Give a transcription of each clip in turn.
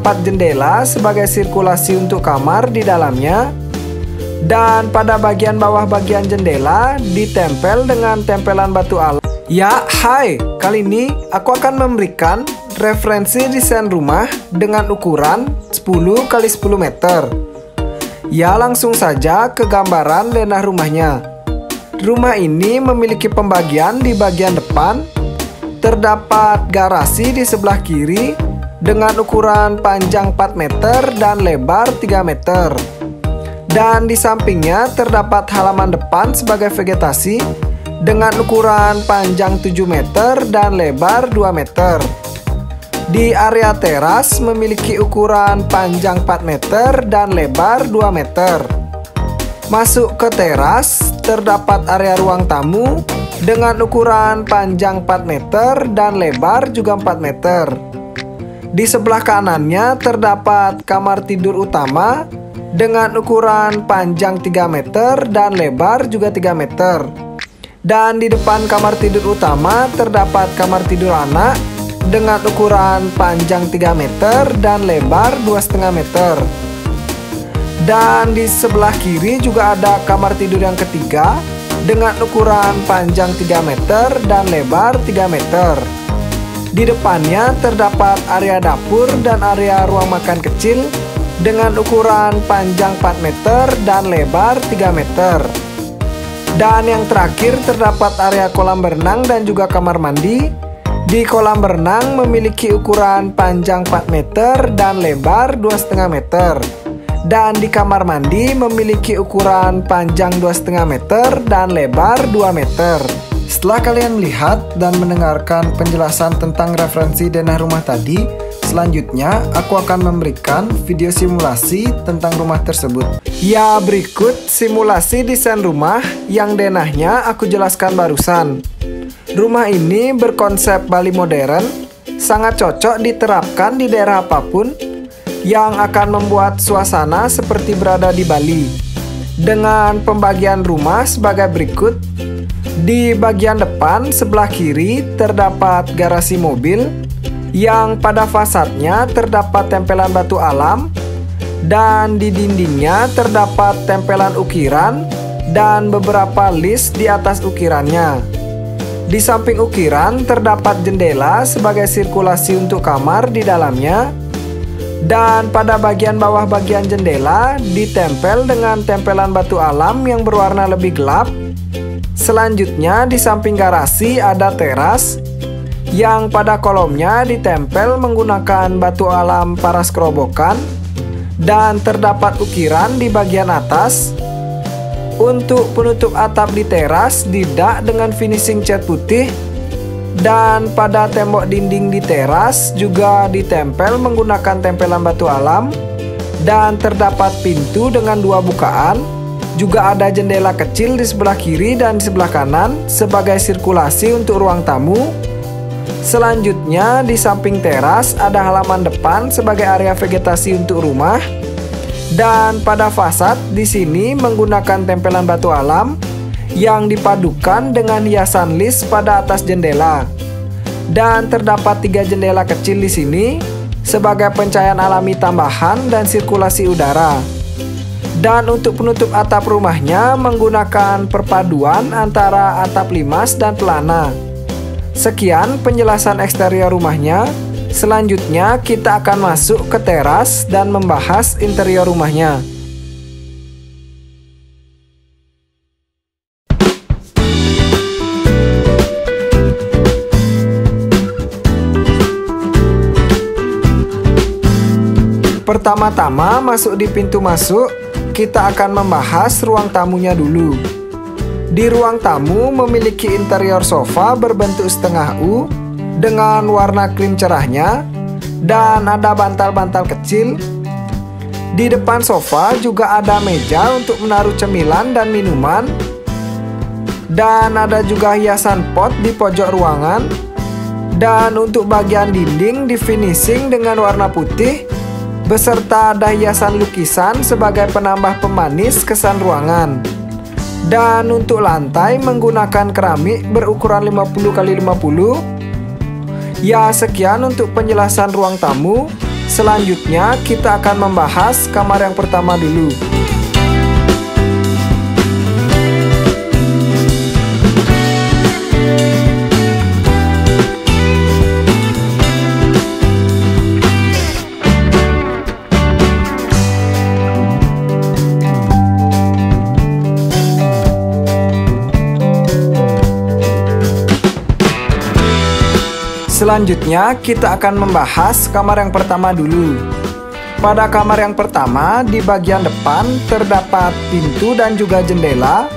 terdapat jendela sebagai sirkulasi untuk kamar di dalamnya. Dan pada bagian bawah bagian jendela ditempel dengan tempelan batu alam. Ya, hai! Kali ini aku akan memberikan referensi desain rumah dengan ukuran 10 x 10 meter. Ya, langsung saja ke gambaran denah rumahnya. Rumah ini memiliki pembagian di bagian depan. Terdapat garasi di sebelah kiri dengan ukuran panjang 4 meter dan lebar 3 meter. Dan di sampingnya terdapat halaman depan sebagai vegetasi dengan ukuran panjang 7 meter dan lebar 2 meter. Di area teras memiliki ukuran panjang 4 meter dan lebar 2 meter. Masuk ke teras terdapat area ruang tamu dengan ukuran panjang 4 meter dan lebar juga 4 meter. Di sebelah kanannya terdapat kamar tidur utama dengan ukuran panjang 3 meter dan lebar juga 3 meter. Dan di depan kamar tidur utama terdapat kamar tidur anak dengan ukuran panjang 3 meter dan lebar 2,5 meter. Dan di sebelah kiri juga ada kamar tidur yang ketiga dengan ukuran panjang 3 meter dan lebar 3 meter. Di depannya terdapat area dapur dan area ruang makan kecil dengan ukuran panjang 4 meter dan lebar 3 meter. Dan yang terakhir terdapat area kolam berenang dan juga kamar mandi. Di kolam berenang memiliki ukuran panjang 4 meter dan lebar 2,5 meter. Dan di kamar mandi memiliki ukuran panjang 2,5 meter dan lebar 2 meter. Setelah kalian melihat dan mendengarkan penjelasan tentang referensi denah rumah tadi, selanjutnya aku akan memberikan video simulasi tentang rumah tersebut. Ya, berikut simulasi desain rumah yang denahnya aku jelaskan barusan. Rumah ini berkonsep Bali modern, sangat cocok diterapkan di daerah apapun yang akan membuat suasana seperti berada di Bali. Dengan pembagian rumah sebagai berikut. Di bagian depan sebelah kiri terdapat garasi mobil yang pada fasadnya terdapat tempelan batu alam dan di dindingnya terdapat tempelan ukiran dan beberapa list di atas ukirannya. Di samping ukiran terdapat jendela sebagai sirkulasi untuk kamar di dalamnya. Dan pada bagian bawah bagian jendela ditempel dengan tempelan batu alam yang berwarna lebih gelap. Selanjutnya di samping garasi ada teras yang pada kolomnya ditempel menggunakan batu alam paras kerobokan dan terdapat ukiran di bagian atas. Untuk penutup atap di teras didak dengan finishing cat putih. Dan pada tembok dinding di teras juga ditempel menggunakan tempelan batu alam. Dan terdapat pintu dengan 2 bukaan. Juga ada jendela kecil di sebelah kiri dan di sebelah kanan sebagai sirkulasi untuk ruang tamu. Selanjutnya di samping teras ada halaman depan sebagai area vegetasi untuk rumah. Dan pada fasad di sini menggunakan tempelan batu alam yang dipadukan dengan hiasan list pada atas jendela. Dan terdapat 3 jendela kecil di sini sebagai pencahayaan alami tambahan dan sirkulasi udara. Dan untuk penutup atap rumahnya menggunakan perpaduan antara atap limas dan pelana. Sekian penjelasan eksterior rumahnya. Selanjutnya kita akan masuk ke teras dan membahas interior rumahnya. Pertama-tama masuk di pintu masuk, kita akan membahas ruang tamunya dulu. Di ruang tamu memiliki interior sofa berbentuk setengah U dengan warna krim cerahnya dan ada bantal-bantal kecil. Di depan sofa juga ada meja untuk menaruh cemilan dan minuman. Dan ada juga hiasan pot di pojok ruangan. Dan untuk bagian dinding di finishing dengan warna putih beserta ada hiasan lukisan sebagai penambah pemanis kesan ruangan. Dan untuk lantai menggunakan keramik berukuran 50 x 50. Ya, sekian untuk penjelasan ruang tamu. Selanjutnya kita akan membahas kamar yang pertama dulu. Selanjutnya kita akan membahas kamar yang pertama dulu. Pada kamar yang pertama, di bagian depan terdapat pintu dan juga jendela.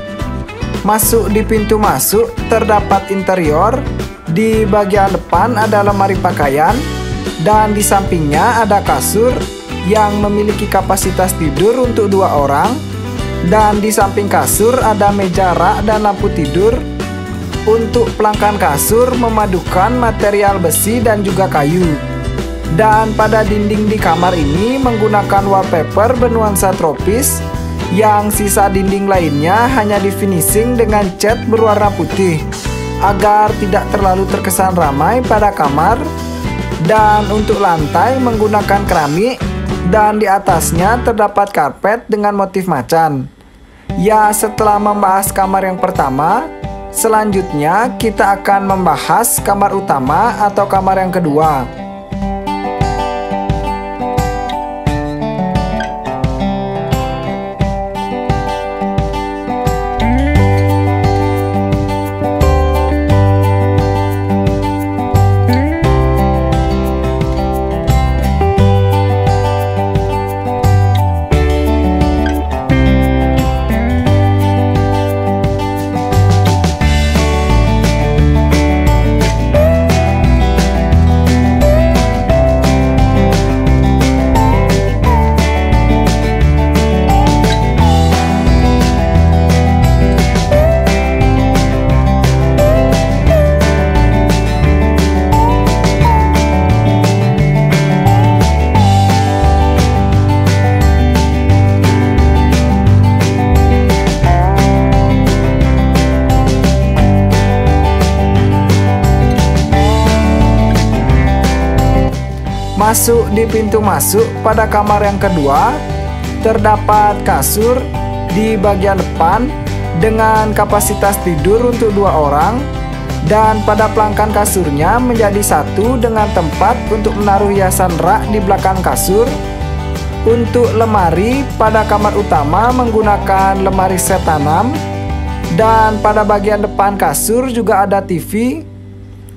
Masuk di pintu masuk terdapat interior. Di bagian depan ada lemari pakaian dan di sampingnya ada kasur yang memiliki kapasitas tidur untuk 2 orang. Dan di samping kasur ada meja rak dan lampu tidur. Untuk pelangkan kasur memadukan material besi dan juga kayu. Dan pada dinding di kamar ini menggunakan wallpaper bernuansa tropis, yang sisa dinding lainnya hanya di finishing dengan cat berwarna putih agar tidak terlalu terkesan ramai pada kamar. Dan untuk lantai menggunakan keramik dan di atasnya terdapat karpet dengan motif macan. Ya, setelah membahas kamar yang pertama, selanjutnya kita akan membahas kamar utama atau kamar yang kedua. Masuk di pintu masuk pada kamar yang kedua, terdapat kasur di bagian depan dengan kapasitas tidur untuk 2 orang. Dan pada pelangkan kasurnya menjadi satu dengan tempat untuk menaruh hiasan rak di belakang kasur. Untuk lemari pada kamar utama menggunakan lemari set tanam. Dan pada bagian depan kasur juga ada TV.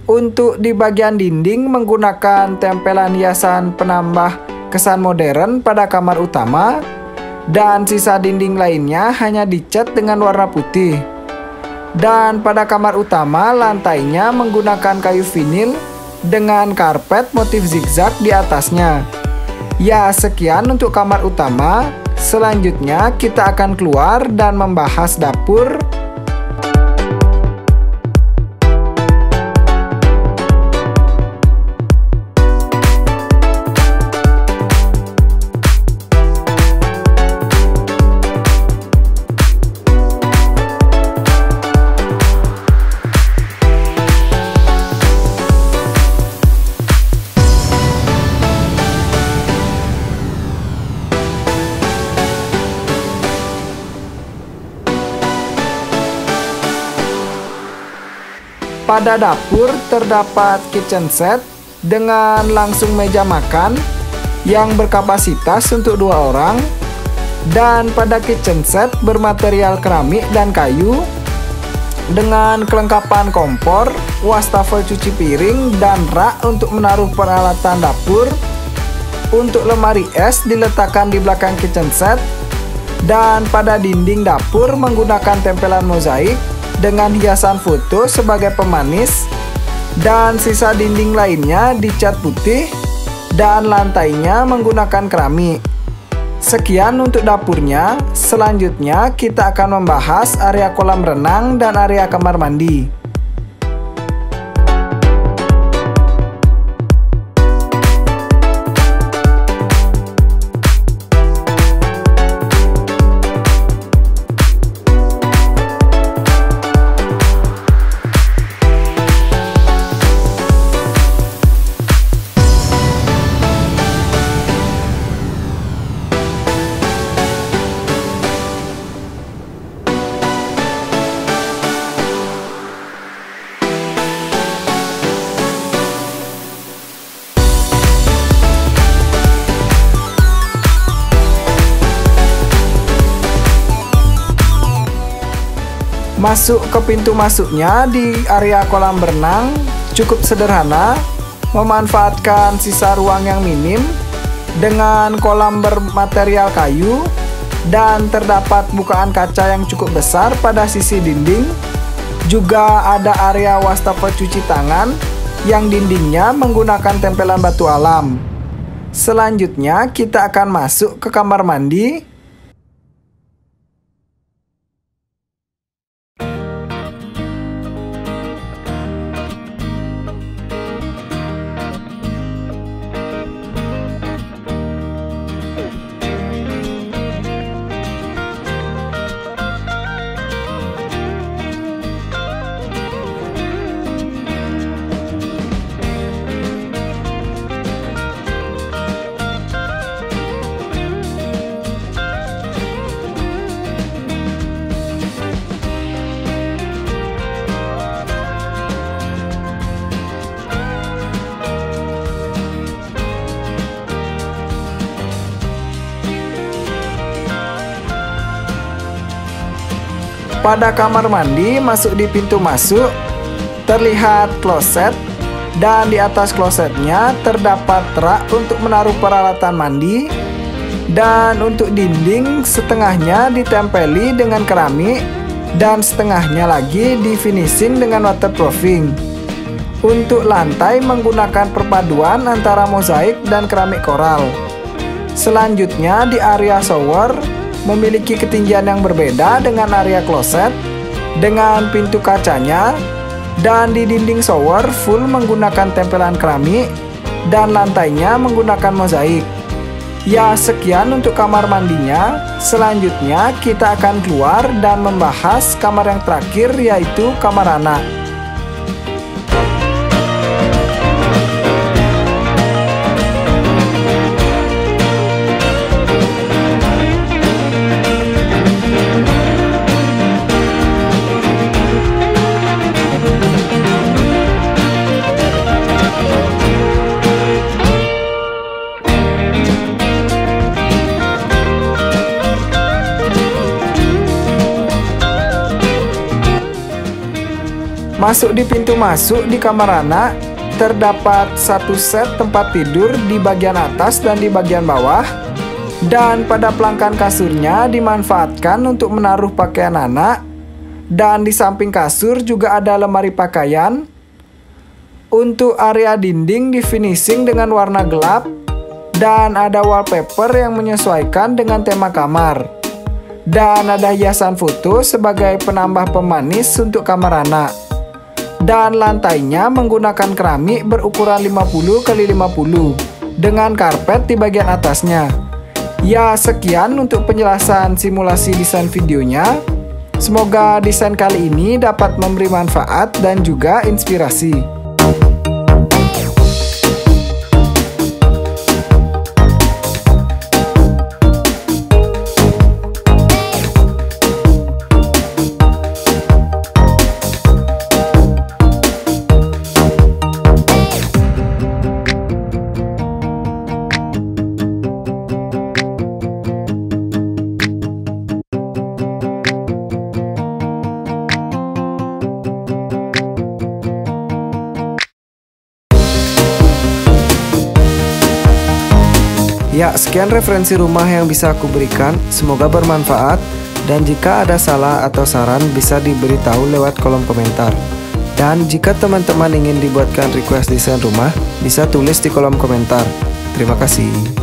Untuk di bagian dinding menggunakan tempelan hiasan penambah kesan modern pada kamar utama. Dan sisa dinding lainnya hanya dicat dengan warna putih. Dan pada kamar utama lantainya menggunakan kayu vinil dengan karpet motif zigzag di atasnya. Ya, sekian untuk kamar utama. Selanjutnya kita akan keluar dan membahas dapur. Pada dapur terdapat kitchen set dengan langsung meja makan yang berkapasitas untuk 2 orang. Dan pada kitchen set bermaterial keramik dan kayu dengan kelengkapan kompor, wastafel cuci piring, dan rak untuk menaruh peralatan dapur. Untuk lemari es diletakkan di belakang kitchen set. Dan pada dinding dapur menggunakan tempelan mozaik dengan hiasan foto sebagai pemanis. Dan sisa dinding lainnya dicat putih dan lantainya menggunakan keramik. Sekian untuk dapurnya. Selanjutnya kita akan membahas area kolam renang dan area kamar mandi. Masuk ke pintu masuknya di area kolam berenang cukup sederhana, memanfaatkan sisa ruang yang minim dengan kolam bermaterial kayu dan terdapat bukaan kaca yang cukup besar pada sisi dinding. Juga ada area wastafel cuci tangan yang dindingnya menggunakan tempelan batu alam. Selanjutnya kita akan masuk ke kamar mandi. Pada kamar mandi, masuk di pintu masuk, terlihat kloset, dan di atas klosetnya terdapat rak untuk menaruh peralatan mandi, dan untuk dinding setengahnya ditempeli dengan keramik, dan setengahnya lagi di finishing dengan waterproofing. Untuk lantai menggunakan perpaduan antara mozaik dan keramik koral. Selanjutnya di area shower, memiliki ketinggian yang berbeda dengan area kloset, dengan pintu kacanya, dan di dinding shower full menggunakan tempelan keramik, dan lantainya menggunakan mozaik. Ya, sekian untuk kamar mandinya. Selanjutnya kita akan keluar dan membahas kamar yang terakhir, yaitu kamar anak. Masuk di pintu masuk di kamar anak, terdapat satu set tempat tidur di bagian atas dan di bagian bawah, dan pada pelangkan kasurnya dimanfaatkan untuk menaruh pakaian anak, dan di samping kasur juga ada lemari pakaian. Untuk area dinding di finishing dengan warna gelap, dan ada wallpaper yang menyesuaikan dengan tema kamar, dan ada hiasan foto sebagai penambah pemanis untuk kamar anak. Dan lantainya menggunakan keramik berukuran 50 x 50 dengan karpet di bagian atasnya. Ya, sekian untuk penjelasan simulasi desain videonya. Semoga desain kali ini dapat memberi manfaat dan juga inspirasi. Ya, sekian referensi rumah yang bisa aku berikan. Semoga bermanfaat, dan jika ada salah atau saran bisa diberitahu lewat kolom komentar. Dan jika teman-teman ingin dibuatkan request desain rumah, bisa tulis di kolom komentar. Terima kasih.